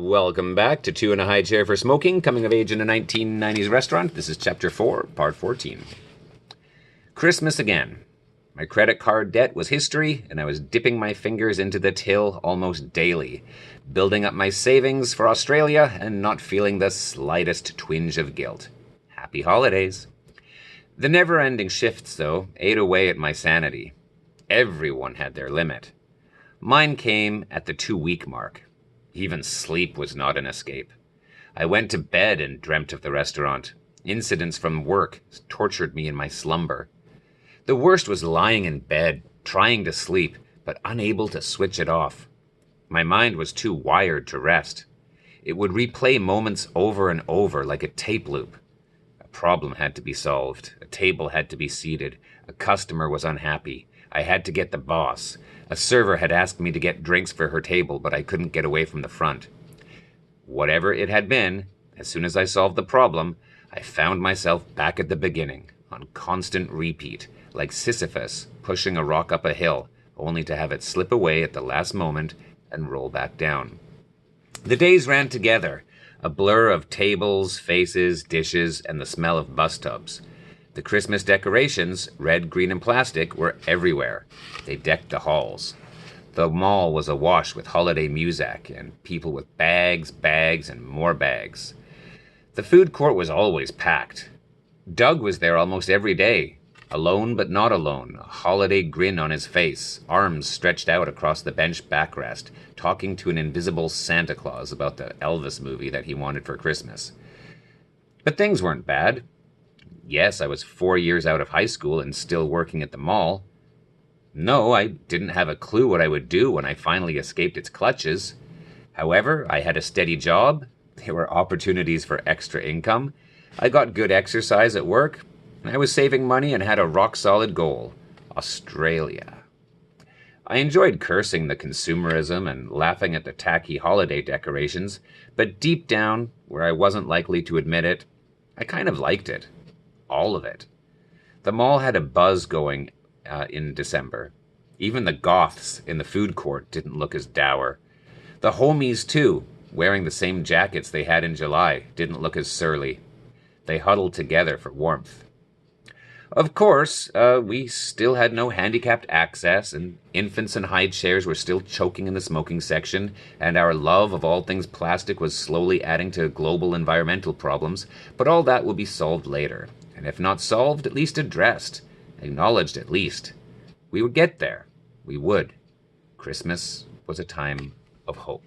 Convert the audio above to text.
Welcome back to Two in a High Chair for Smoking, coming of age in a 1990s restaurant. This is Chapter 4, Part 14. Christmas again. My credit card debt was history, and I was dipping my fingers into the till almost daily, building up my savings for Australia and not feeling the slightest twinge of guilt. Happy holidays. The never-ending shifts, though, ate away at my sanity. Everyone had their limit. Mine came at the 2-week mark. Even sleep was not an escape. I went to bed and dreamt of the restaurant. Incidents from work tortured me in my slumber. The worst was lying in bed, trying to sleep, but unable to switch it off. My mind was too wired to rest. It would replay moments over and over like a tape loop. A problem had to be solved. A table had to be seated. A customer was unhappy. I had to get the boss. A server had asked me to get drinks for her table, but I couldn't get away from the front. Whatever it had been, as soon as I solved the problem, I found myself back at the beginning, on constant repeat, like Sisyphus pushing a rock up a hill, only to have it slip away at the last moment and roll back down. The days ran together, a blur of tables, faces, dishes, and the smell of bus tubs. The Christmas decorations, red, green, and plastic, were everywhere. They decked the halls. The mall was awash with holiday music and people with bags, and more bags. The food court was always packed. Doug was there almost every day, alone but not alone, a holiday grin on his face, arms stretched out across the bench backrest, talking to an invisible Santa Claus about the Elvis movie that he wanted for Christmas. But things weren't bad. Yes, I was 4 years out of high school and still working at the mall. No, I didn't have a clue what I would do when I finally escaped its clutches. However, I had a steady job. There were opportunities for extra income. I got good exercise at work. And I was saving money and had a rock-solid goal: Australia. I enjoyed cursing the consumerism and laughing at the tacky holiday decorations, but deep down, where I wasn't likely to admit it, I kind of liked it. All of it. The mall had a buzz going in December. Even the goths in the food court didn't look as dour. The homies, too, wearing the same jackets they had in July, didn't look as surly. They huddled together for warmth. Of course, we still had no handicapped access, and infants in high chairs were still choking in the smoking section, and our love of all things plastic was slowly adding to global environmental problems, but all that will be solved later. And if not solved, at least addressed, acknowledged at least. We would get there. We would. Christmas was a time of hope.